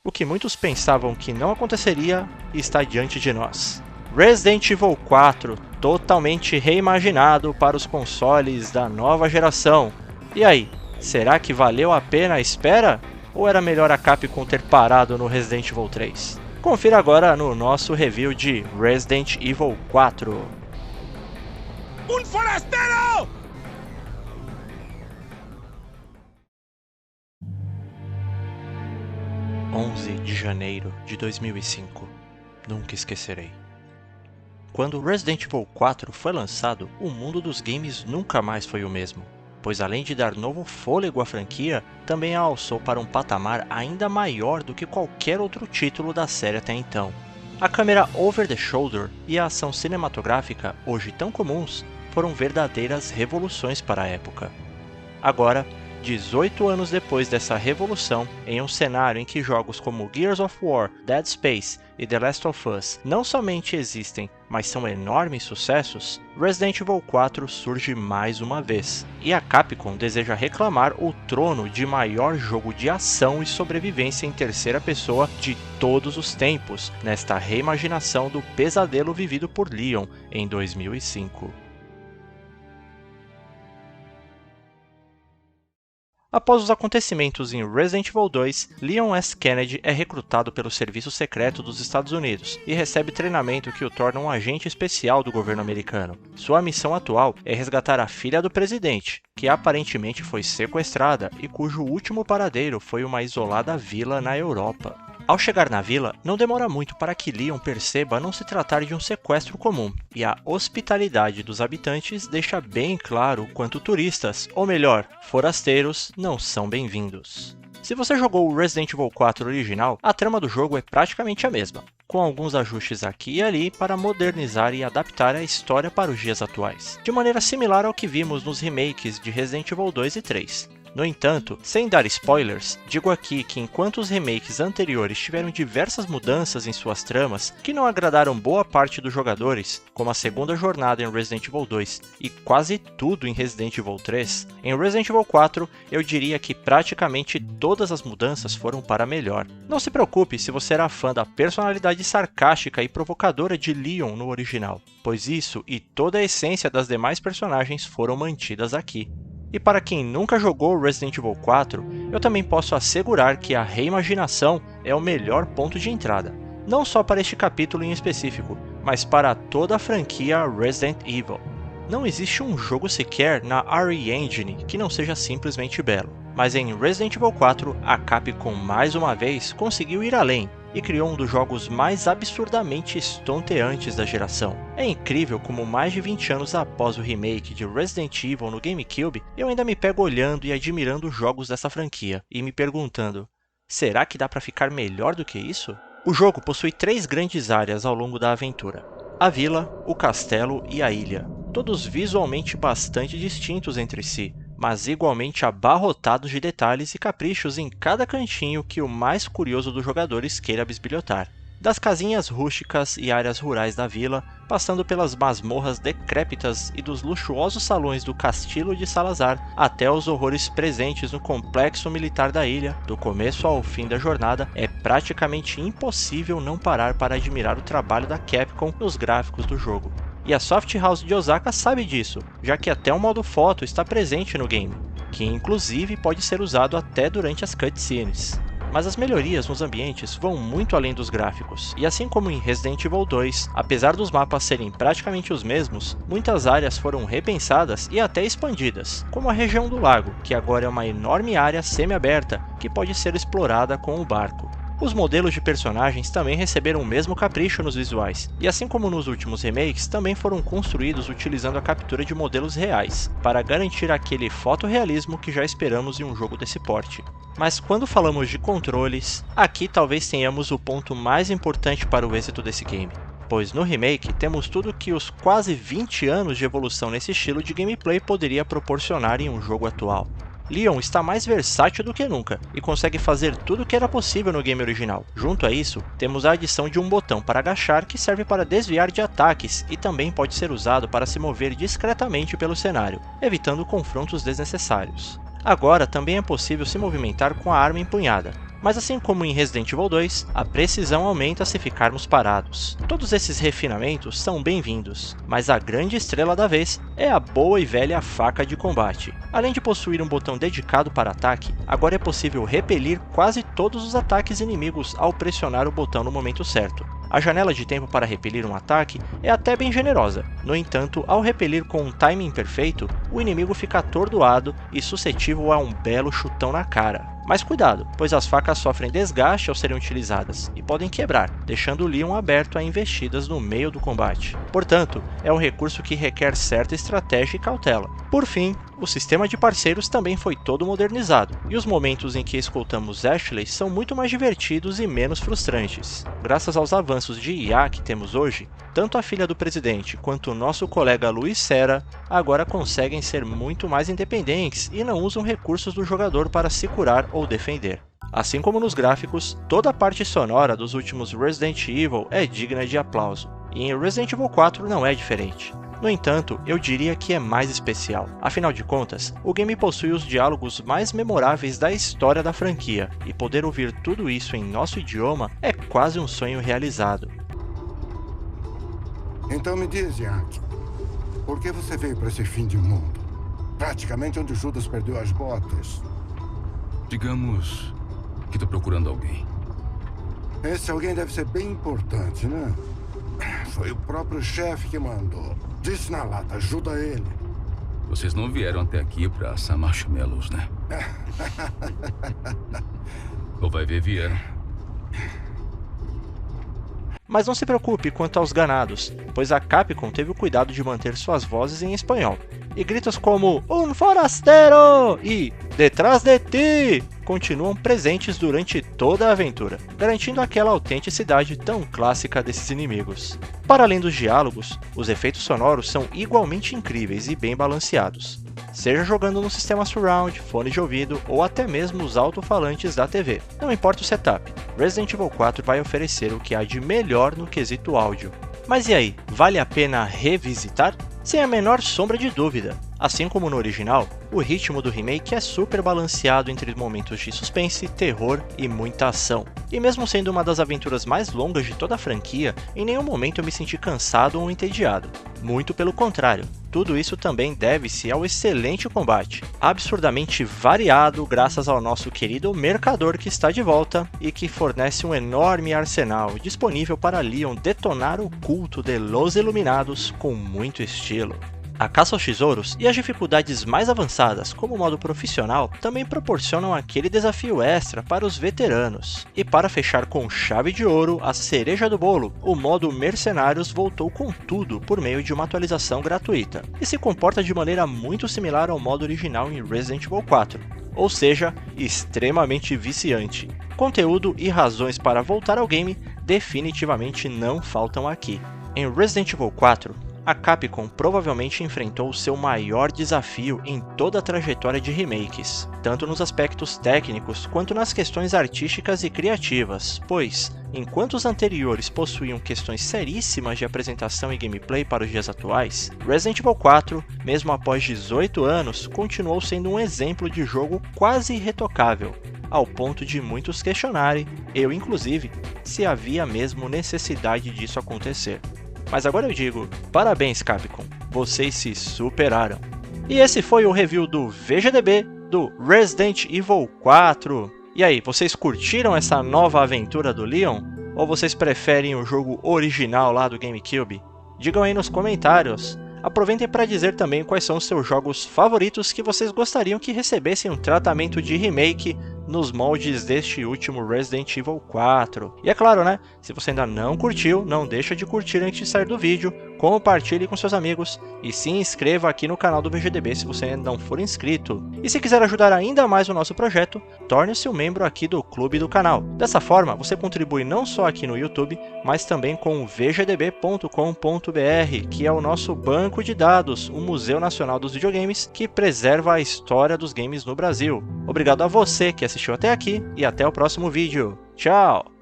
O que muitos pensavam que não aconteceria está diante de nós. Resident Evil 4, totalmente reimaginado para os consoles da nova geração. E aí, será que valeu a pena a espera? Ou era melhor a Capcom ter parado no Resident Evil 3? Confira agora no nosso review de Resident Evil 4. ¡Un forastero! De janeiro de 2005. Nunca esquecerei. Quando Resident Evil 4 foi lançado, o mundo dos games nunca mais foi o mesmo, pois além de dar novo fôlego à franquia, também a alçou para um patamar ainda maior do que qualquer outro título da série até então. A câmera over the shoulder e a ação cinematográfica, hoje tão comuns, foram verdadeiras revoluções para a época. Agora, 18 anos depois dessa revolução, em um cenário em que jogos como Gears of War, Dead Space e The Last of Us não somente existem, mas são enormes sucessos, Resident Evil 4 surge mais uma vez, e a Capcom deseja reclamar o trono de maior jogo de ação e sobrevivência em terceira pessoa de todos os tempos, nesta reimaginação do pesadelo vivido por Leon em 2005. Após os acontecimentos em Resident Evil 2, Leon S. Kennedy é recrutado pelo Serviço Secreto dos Estados Unidos e recebe treinamento que o torna um agente especial do governo americano. Sua missão atual é resgatar a filha do presidente, que aparentemente foi sequestrada e cujo último paradeiro foi uma isolada vila na Europa. Ao chegar na vila, não demora muito para que Leon perceba não se tratar de um sequestro comum, e a hospitalidade dos habitantes deixa bem claro o quanto turistas, ou melhor, forasteiros, não são bem-vindos. Se você jogou o Resident Evil 4 original, a trama do jogo é praticamente a mesma, com alguns ajustes aqui e ali para modernizar e adaptar a história para os dias atuais, de maneira similar ao que vimos nos remakes de Resident Evil 2 e 3. No entanto, sem dar spoilers, digo aqui que enquanto os remakes anteriores tiveram diversas mudanças em suas tramas que não agradaram boa parte dos jogadores, como a segunda jornada em Resident Evil 2 e quase tudo em Resident Evil 3, em Resident Evil 4 eu diria que praticamente todas as mudanças foram para melhor. Não se preocupe se você era fã da personalidade sarcástica e provocadora de Leon no original, pois isso e toda a essência das demais personagens foram mantidas aqui. E para quem nunca jogou Resident Evil 4, eu também posso assegurar que a reimaginação é o melhor ponto de entrada, não só para este capítulo em específico, mas para toda a franquia Resident Evil. Não existe um jogo sequer na RE Engine que não seja simplesmente belo, mas em Resident Evil 4, a Capcom mais uma vez conseguiu ir além, e criou um dos jogos mais absurdamente estonteantes da geração. É incrível como mais de 20 anos após o remake de Resident Evil no GameCube, eu ainda me pego olhando e admirando os jogos dessa franquia, e me perguntando, será que dá para ficar melhor do que isso? O jogo possui 3 grandes áreas ao longo da aventura: a vila, o castelo e a ilha, todos visualmente bastante distintos entre si, mas igualmente abarrotados de detalhes e caprichos em cada cantinho que o mais curioso dos jogadores queira bisbilhotar. Das casinhas rústicas e áreas rurais da vila, passando pelas masmorras decrépitas e dos luxuosos salões do Castillo de Salazar, até os horrores presentes no complexo militar da ilha, do começo ao fim da jornada, é praticamente impossível não parar para admirar o trabalho da Capcom nos gráficos do jogo. E a Soft House de Osaka sabe disso, já que até o modo foto está presente no game, que inclusive pode ser usado até durante as cutscenes. Mas as melhorias nos ambientes vão muito além dos gráficos, e assim como em Resident Evil 2, apesar dos mapas serem praticamente os mesmos, muitas áreas foram repensadas e até expandidas, como a região do lago, que agora é uma enorme área semi-aberta que pode ser explorada com o barco. Os modelos de personagens também receberam o mesmo capricho nos visuais, e assim como nos últimos remakes, também foram construídos utilizando a captura de modelos reais, para garantir aquele fotorrealismo que já esperamos em um jogo desse porte. Mas quando falamos de controles, aqui talvez tenhamos o ponto mais importante para o êxito desse game, pois no remake temos tudo que os quase 20 anos de evolução nesse estilo de gameplay poderia proporcionar em um jogo atual. Leon está mais versátil do que nunca, e consegue fazer tudo o que era possível no game original. Junto a isso, temos a adição de um botão para agachar que serve para desviar de ataques e também pode ser usado para se mover discretamente pelo cenário, evitando confrontos desnecessários. Agora também é possível se movimentar com a arma empunhada, mas assim como em Resident Evil 2, a precisão aumenta se ficarmos parados. Todos esses refinamentos são bem-vindos, mas a grande estrela da vez é a boa e velha faca de combate. Além de possuir um botão dedicado para ataque, agora é possível repelir quase todos os ataques inimigos ao pressionar o botão no momento certo. A janela de tempo para repelir um ataque é até bem generosa. No entanto, ao repelir com um timing perfeito, o inimigo fica atordoado e suscetível a um belo chutão na cara. Mas cuidado, pois as facas sofrem desgaste ao serem utilizadas e podem quebrar, deixando o Leon aberto a investidas no meio do combate. Portanto, é um recurso que requer certa estratégia e cautela. Por fim, o sistema de parceiros também foi todo modernizado, e os momentos em que escoltamos Ashley são muito mais divertidos e menos frustrantes. Graças aos avanços de IA que temos hoje, tanto a filha do presidente quanto o nosso colega Luiz Serra agora conseguem ser muito mais independentes e não usam recursos do jogador para se curar ou defender. Assim como nos gráficos, toda a parte sonora dos últimos Resident Evil é digna de aplauso, e em Resident Evil 4 não é diferente. No entanto, eu diria que é mais especial. Afinal de contas, o game possui os diálogos mais memoráveis da história da franquia, e poder ouvir tudo isso em nosso idioma é quase um sonho realizado. Então me diz, Yankee, por que você veio para esse fim de mundo? Praticamente onde Judas perdeu as botas. Digamos que tô procurando alguém. Esse alguém deve ser bem importante, né? Foi o próprio chefe que mandou. Disse na lata, ajuda ele. Vocês não vieram até aqui pra assar marshmallows, né? Ou vai ver, vieram. Mas não se preocupe quanto aos ganados, pois a Capcom teve o cuidado de manter suas vozes em espanhol. E gritos como "Un forastero" e "Detrás de ti" continuam presentes durante toda a aventura, garantindo aquela autenticidade tão clássica desses inimigos. Para além dos diálogos, os efeitos sonoros são igualmente incríveis e bem balanceados, seja jogando no sistema surround, fone de ouvido ou até mesmo os alto-falantes da TV. Não importa o setup, Resident Evil 4 vai oferecer o que há de melhor no quesito áudio. Mas e aí, vale a pena revisitar? Sem a menor sombra de dúvida. Assim como no original, o ritmo do remake é super balanceado entre momentos de suspense, terror e muita ação. E mesmo sendo uma das aventuras mais longas de toda a franquia, em nenhum momento eu me senti cansado ou entediado. Muito pelo contrário, tudo isso também deve-se ao excelente combate, absurdamente variado graças ao nosso querido mercador que está de volta e que fornece um enorme arsenal disponível para Leon detonar o culto de Los Iluminados com muito estilo. A caça aos tesouros e as dificuldades mais avançadas, como o modo profissional, também proporcionam aquele desafio extra para os veteranos. E para fechar com chave de ouro, a cereja do bolo, o modo Mercenários voltou com tudo por meio de uma atualização gratuita, e se comporta de maneira muito similar ao modo original em Resident Evil 4, ou seja, extremamente viciante. Conteúdo e razões para voltar ao game definitivamente não faltam aqui. Em Resident Evil 4, a Capcom provavelmente enfrentou seu maior desafio em toda a trajetória de remakes, tanto nos aspectos técnicos quanto nas questões artísticas e criativas, pois, enquanto os anteriores possuíam questões seríssimas de apresentação e gameplay para os dias atuais, Resident Evil 4, mesmo após 18 anos, continuou sendo um exemplo de jogo quase irretocável, ao ponto de muitos questionarem, eu inclusive, se havia mesmo necessidade disso acontecer. Mas agora eu digo, parabéns Capcom, vocês se superaram. E esse foi o review do VGDB do Resident Evil 4. E aí, vocês curtiram essa nova aventura do Leon? Ou vocês preferem o jogo original lá do GameCube? Digam aí nos comentários. Aproveitem para dizer também quais são os seus jogos favoritos que vocês gostariam que recebessem um tratamento de remake nos moldes deste último Resident Evil 4. E é claro, né? Se você ainda não curtiu, não deixa de curtir antes de sair do vídeo, compartilhe com seus amigos e se inscreva aqui no canal do VGDB se você ainda não for inscrito. E se quiser ajudar ainda mais o nosso projeto, torne-se um membro aqui do clube do canal. Dessa forma, você contribui não só aqui no YouTube, mas também com o vgdb.com.br, que é o nosso banco de dados, o Museu Nacional dos Videogames, que preserva a história dos games no Brasil. Obrigado a você que assistiu até aqui e até o próximo vídeo. Tchau!